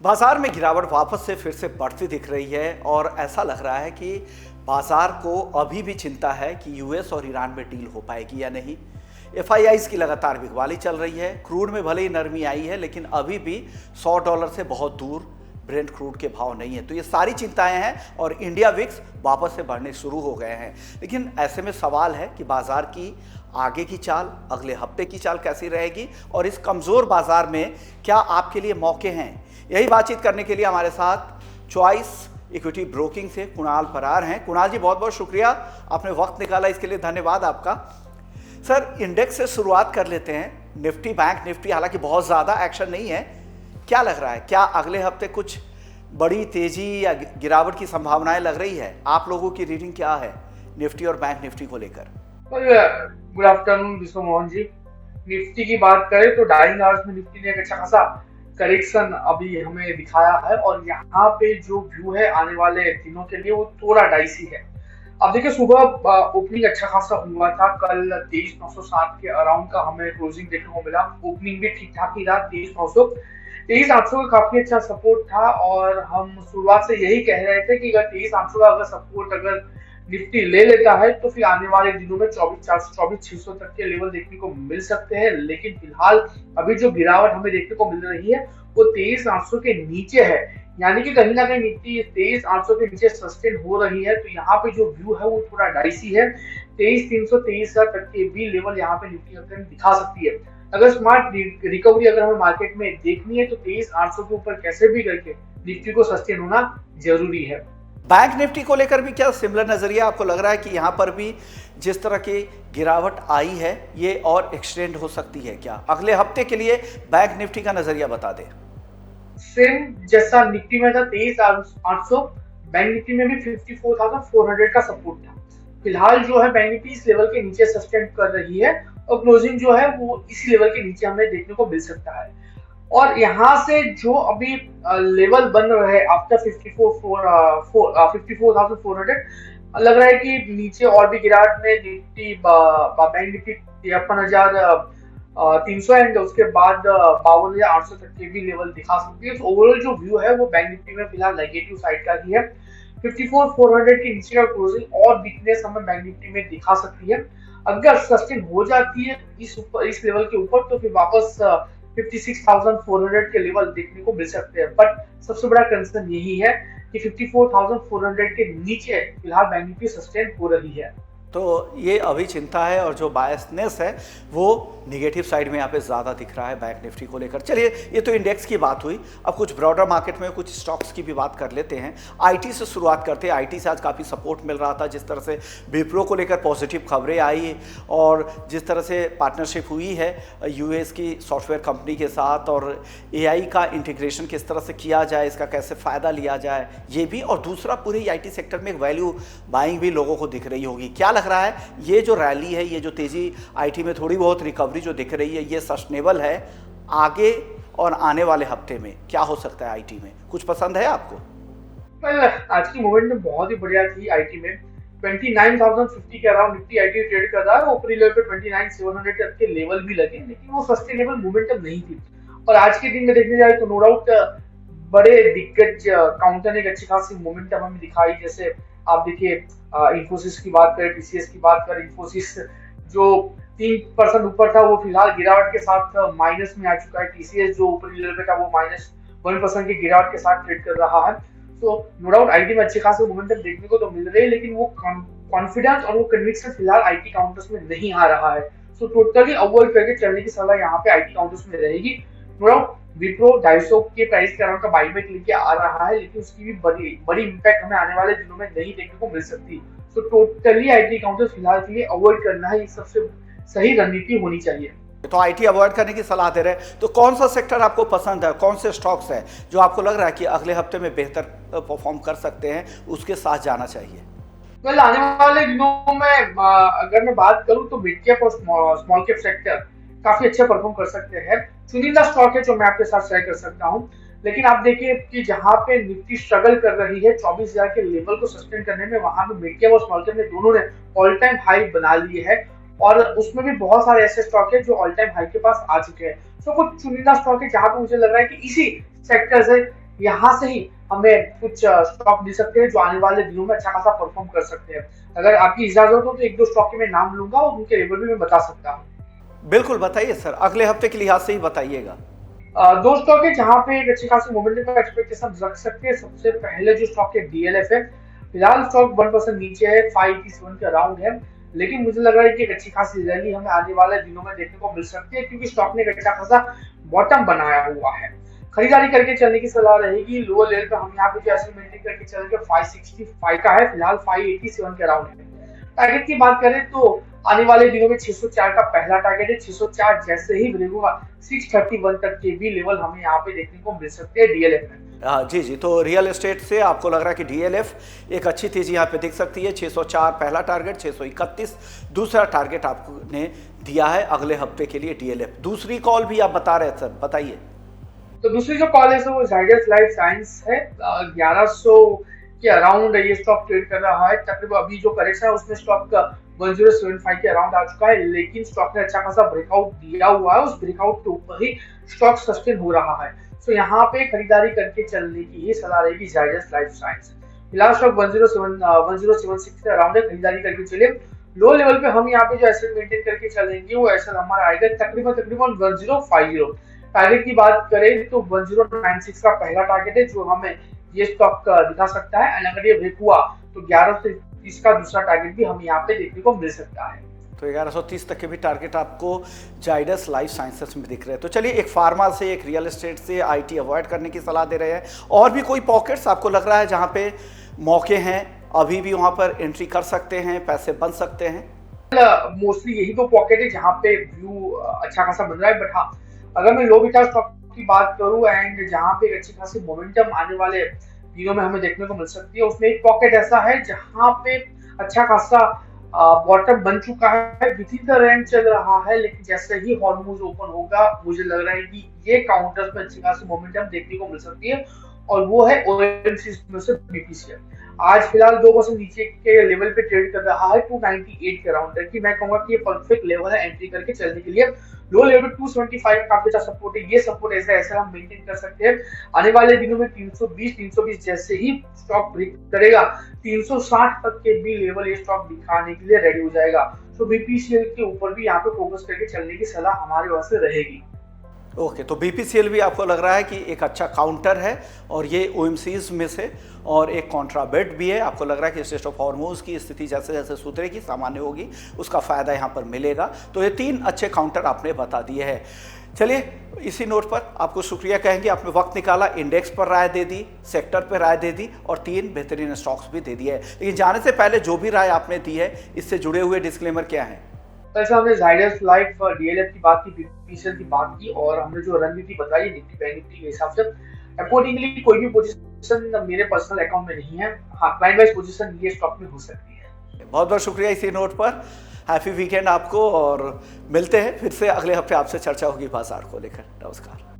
बाजार में गिरावट वापस से फिर से बढ़ती दिख रही है और ऐसा लग रहा है कि बाजार को अभी भी चिंता है कि यूएस और ईरान में डील हो पाएगी या नहीं। एफआईआईज की लगातार बिकवाली चल रही है। क्रूड में भले ही नरमी आई है लेकिन अभी भी $100 से बहुत दूर ब्रेंट क्रूड के भाव नहीं है। तो ये सारी चिंताएं हैं और इंडिया विक्स वापस से बढ़ने शुरू हो गए हैं। लेकिन ऐसे में सवाल है कि बाजार की आगे की चाल, अगले हफ्ते की चाल कैसी रहेगी और इस कमज़ोर बाजार में क्या आपके लिए मौके हैं। यही बातचीत करने के लिए हमारे साथ चॉइस इक्विटी ब्रोकिंग से कुणाल फरार हैं। कुणाल जी, बहुत बहुत शुक्रिया, आपने वक्त निकाला, इसके लिए धन्यवाद आपका। सर, इंडेक्स से शुरुआत कर लेते हैं। निफ्टी, बैंक निफ्टी हालांकि बहुत ज़्यादा एक्शन नहीं है, क्या लग रहा है, क्या अगले हफ्ते कुछ बड़ी तेजी या गिरावट की संभावनाएं लग रही है? आप लोगों की रीडिंग क्या है निफ्टी और बैंक निफ्टी को लेकर? गुड आफ्टरनून विश्व मोहन जी। निफ्टी की बात करें तो डाइंग आवर्स में निफ्टी ने एक अच्छा खासा करेक्शन अभी हमें दिखाया है और यहाँ पे जो व्यू है आने वाले दिनों के लिए वो थोड़ा डाइसी है। अब देखिए, सुबह ओपनिंग अच्छा खासा हुआ था, कल 23,960 के अराउंड का हमें क्लोजिंग देखने को मिला। ओपनिंग भी ठीक ठाक ही रहा, 23,800 का काफी अच्छा सपोर्ट था और हम शुरुआत से यही कह रहे थे कि अगर 23,800 का अगर सपोर्ट अगर निफ्टी ले लेता है तो फिर आने वाले दिनों में 24,400 24,600 तक के लेवल देखने को मिल सकते हैं। लेकिन फिलहाल अभी जो गिरावट हमें देखने को मिल रही है वो 23,800 के नीचे है, यानी कि कहीं ना कहीं निफ्टी 23,800 के नीचे सस्टेन हो रही है। तो यहाँ पे जो व्यू है वो थोड़ा डाइसी है। 23,300 23,000 तक के भी लेवल यहाँ पे निफ्टी अगर दिखा सकती है। अगर स्मार्ट रिकवरी अगर हमें मार्केट में देखनी है तो 23,800 के ऊपर कैसे भी करके निफ्टी को सस्टेन होना जरूरी है। बैंक निफ्टी को लेकर भी क्या सिमिलर नजरिया आपको लग रहा है कि यहाँ पर भी जिस तरह की गिरावट आई है ये और एक्सटेंड हो सकती है? क्या अगले हफ्ते के लिए बैंक निफ्टी का नजरिया बता दें। सेम जैसा निफ्टी में था 23,800, बैंक निफ्टी में भी 54,400 का सपोर्ट था। फिलहाल जो है बैंक निफ्टी इस लेवल के नीचे सस्टेन कर रही है और क्लोजिंग जो है वो इस लेवल के नीचे हमें देखने को मिल सकता है। और यहाँ से जो अभी लेवल बन रहे हैं आफ्टर 54,400, लग रहा है कि नीचे और भी गिरावट में निफ्टी बैंक निफ्टी 53,300 एंड उसके बाद 52,800 तक के भी लेवल दिखा सकती है। तो ओवरऑल जो व्यू है वो बैंक निफ्टी में फिलहाल नेगेटिव साइड का ही है। 54,400 के नीचे का क्लोजिंग और वीकनेस हमें बैंक निफ्टी में दिखा सकती है। अगर सस्टेन हो जाती है इस लेवल के ऊपर तो फिर वापस 56,400 के लेवल देखने को मिल सकते हैं। बट सबसे बड़ा कंसर्न यही है कि 54,400 के नीचे फिलहाल बैंक निफ्टी सस्टेन हो रही है। तो ये अभी चिंता है और जो बायसनेस है वो निगेटिव साइड में यहाँ पे ज़्यादा दिख रहा है बैंक निफ्टी को लेकर। चलिए, ये तो इंडेक्स की बात हुई, अब कुछ ब्रॉडर मार्केट में कुछ स्टॉक्स की भी बात कर लेते हैं। आईटी से शुरुआत करते हैं। आईटी से आज काफ़ी सपोर्ट मिल रहा था। जिस तरह से विप्रो को लेकर पॉजिटिव खबरें आई और जिस तरह से पार्टनरशिप हुई है यूएस की सॉफ्टवेयर कंपनी के साथ और एआई का इंटीग्रेशन किस तरह से किया जाए, इसका कैसे फ़ायदा लिया जाए, ये भी। और दूसरा, पूरे आईटी सेक्टर में एक वैल्यू बाइंग भी लोगों को दिख रही होगी। क्या लग रहा है ये जो रैली है, ये जो तेजी आईटी में थोड़ी बहुत रिकवरी जो दिख रही है, ये सस्टेनेबल है आगे और आने वाले हफ्ते में? क्या हो सकता है आईटी में, कुछ पसंद है आपको? आज की मूवमेंट में बहुत ही बढ़िया थी आईटी में। 29,050 के अराउंड निफ्टी आईटी ट्रेड कर रहा है। ऊपरी लेवल पे 29,700 तक के लेवल भी लगे लेकिन वो सस्टेनेबल मोमेंटम नहीं थी। और आज के दिन में देखने जाए तो नो डाउट बड़े दिग्गज काउंटर ने एक अच्छी खासी मोमेंटम हमें दिखाई। जैसे आप देखिए, इंफोसिस की बात करें, टीसीएस की बात करें, इंफोसिस जो 3% ऊपर था वो फिलहाल गिरावट के साथ माइनस में आ चुका है। टीसीएस जो ऊपरी लेवल पे था वो -1% की गिरावट के साथ ट्रेड कर रहा है। तो नो डाउट आईटी में अच्छे खासे मोमेंटम देखने को तो मिल रहे हैं लेकिन वो कॉन्फिडेंस और वो कन्विक्शन फिलहाल आईटी काउंटर्स में नहीं आ रहा है। सो टोटली अवॉइड करके चलने की सलाह यहाँ पे आईटी काउंटर्स में रहेगी। नो डाउट विप्रो 250 के प्राइस के अराउंड का बाईबैक लेके आ रहा है लेकिन उसकी भी बड़ी इंपैक्ट हमें आने वाले दिनों में नहीं देखने को मिल सकती। तो टोटली आईटी काउंटर्स फिलहाल के लिए अवॉइड करना है, ये सबसे सही रणनीति होनी चाहिए। तो आईटी अवॉइड करने की सलाह दे रहे हैं। तो कौन सा सेक्टर आपको पसंद है, कौन से स्टॉक्स हैं जो आपको लग रहा है कि अगले हफ्ते में बेहतर परफॉर्म कर सकते हैं, उसके साथ जाना चाहिए? कल आने वाले दिनों में अगर मैं बात करूं तो मिड कैप और स्मॉल कैप सेक्टर काफी अच्छा परफॉर्म कर सकते हैं। चुनिंदा स्टॉक है जो मैं आपके साथ शेयर कर सकता हूं। लेकिन आप देखिए कि जहां पे निफ्टी स्ट्रगल कर रही है 24,000 के लेवल को सस्टेन करने में, वहां पे मिड कैप और स्मॉल कैप ने दोनों ने ऑल टाइम हाई बना लिए है और उसमें भी बहुत सारे ऐसे स्टॉक है जो ऑल टाइम हाई के पास आ चुके हैं। तो कुछ चुनिंदा स्टॉक है जहां पे मुझे लग रहा है कि इसी सेक्टर से यहाँ से ही हमें कुछ स्टॉक मिल सकते हैं जो आने वाले दिनों में अच्छा खासा परफॉर्म कर सकते हैं। अगर आपकी इजाजत हो तो एक दो स्टॉक के मैं नाम लूंगा और उनके लेवल भी मैं बता सकता हूँ। बिल्कुल बताइए सर, अगले हफ्ते के लिहाज से ही बताइएगा। दो स्टॉक है जहां पे एक अच्छी खासी मोमेंटम का एक्सपेक्टेशन रख सकते हैं। सबसे पहले जो स्टॉक है डीएलएफ है। फिलहाल स्टॉक 1% नीचे है, 587 के अराउंड है, लेकिन मुझे लग रहा है कि एक अच्छी खासी रैली हमें आने वाले दिनों में देखने को मिल सकती है क्योंकि स्टॉक ने एक अच्छा खासा बॉटम बनाया हुआ है। खरीदारी करके चलने की सलाह रहेगी। लोअर लेवल पे हम यहाँ पे जो ऐसे मेंटेन करके चलेंगे 565 का है, फिलहाल 587 के अराउंड है। टारगेट की बात करें तो आने वाले दिनों में 604 का पहला टारगेट है। 604 जैसे ही ब्रेक होगा 631 तक के भी लेवल हमें यहाँ पे देखने को मिल सकते हैं डीएलएफ में। जी जी, तो रियल एस्टेट से आपको लग रहा है कि डीएलएफ एक अच्छी तेजी यहाँ पे दिख सकती है। 604 पहला टारगेट, 631 दूसरा टारगेट आपने दिया है अगले हफ्ते के लिए डीएलएफ। दूसरी कॉल भी आप बता रहे हैं सर, बताइए। तो दूसरी जो कॉल है वो जाइडस लाइफ साइंस है। 1100 के अराउंड ये स्टॉक ट्रेड कर रहा है। तकरीबन अभी जो करेक्शन है उसमें स्टॉक का 1075 के अराउंड आ चुका है, लेकिन स्टॉक ने अच्छा खासा ब्रेकआउट दिया हुआ है। उस ब्रेकआउट के ऊपर ही स्टॉक सस्टेन हो रहा है। तो यहाँ पे खरीदारी करके चलने की ही सलाह रहेगी जाइडस लाइफ साइंस। फिलहाल स्टॉक 1076 के अराउंड है, खरीदारी करके चले। लो लेवल पे हम यहाँ पे जो एसेट मेंटेन करके चलेंगे वो एसेट हमारा आएगा तकरीबन 1050। टारगेट की बात करें तो 1096 का पहला टारगेट है जो हमें ये स्टॉक दिखा सकता है। एंड अगर ये ब्रेक हुआ तो 1130 का दूसरा टारगेट भी हमें यहाँ पे देखने को मिल सकता है। तो 1130 तक के भी टारगेट आपको जाइडस लाइफ साइंसेस में दिख रहे हैं। तो चलिए, एक फार्मा से, एक रियल एस्टेट से, आईटी अवॉइड करने की सलाह दे रहे हैं। और भी कोई पॉकेट्स आपको लग रहा है जहां पे मौके हैं, अभी भी वहां पर एंट्री कर सकते हैं, पैसे बन सकते हैं? मोस्टली यही तो पॉकेट है जहाँ पे व्यू अच्छा खासा बन रहा है। बट हाँ, अगर मैं लो बीटा स्टॉक की बात करूं एंड जहां पे अच्छी खासी मोमेंटम आने वाले दिनों में हमें देखने को मिल सकती है, उसमें एक पॉकेट ऐसा है जहां पे अच्छा खासा बॉटम बन चुका है, विद इन द रेंज चल रहा है। लेकिन जैसे ही हॉर्मूज ओपन होगा मुझे लग रहा है कि ये काउंटर्स में अच्छी खासी मोमेंटम देखने को मिल सकती है, और वो है ओएमसी में से बीपीसीएल। आज फिलहाल 2% नीचे के लेवल पे ट्रेड कर रहा है 298 के अराउंड तक की। मैं कहूंगा कि ये परफेक्ट लेवल है एंट्री करके चलने के लिए। लो लेवल 275 काफी अच्छा सपोर्ट है। ये सपोर्ट ऐसा हम मेंटेन कर सकते हैं। आने वाले दिनों में 320 जैसे ही स्टॉक ब्रेक करेगा 360 तक के भी लेवल ये स्टॉक दिखाने के लिए रेडी हो जाएगा। तो बीपीसीएल के ऊपर भी यहाँ पे फोकस करके चलने की सलाह हमारे वहां से रहेगी। ओके, तो बीपीसीएल भी आपको लग रहा है कि एक अच्छा काउंटर है, और ये ओएमसीज में से, और एक कॉन्ट्राबेट भी है। आपको लग रहा है कि स्टेट ऑफ हॉर्मोज की स्थिति जैसे जैसे सुधरेगी, सामान्य होगी, उसका फायदा यहाँ पर मिलेगा। तो ये 3 अच्छे काउंटर आपने बता दिए हैं। चलिए, इसी नोट पर आपको शुक्रिया कहेंगे, आपने वक्त निकाला, इंडेक्स पर राय दे दी, सेक्टर पर राय दे दी, और 3 बेहतरीन स्टॉक्स भी दे दिए है। लेकिन जाने से पहले जो भी राय आपने दी है, इससे जुड़े हुए डिस्क्लेमर क्या है? वैसे हमने जाइडस लाइफ डीएलएफ की बात की, बीपीसीएल की बात की, और हमने जो रणनीति बताई निफ्टी बैंक निफ्टी के हिसाब से, अकॉर्डिंगली कोई भी पोजीशन मेरे पर्सनल अकाउंट में नहीं है। हाँ, क्लाइंट वाइज पोजीशन ये स्टॉक में हो सकती है। बहुत बहुत शुक्रिया इसी नोट पर। हैप्पी वीकेंड आपको, और मिलते हैं फिर से अगले हफ्ते। आपसे चर्चा होगी बाजार को लेकर। नमस्कार।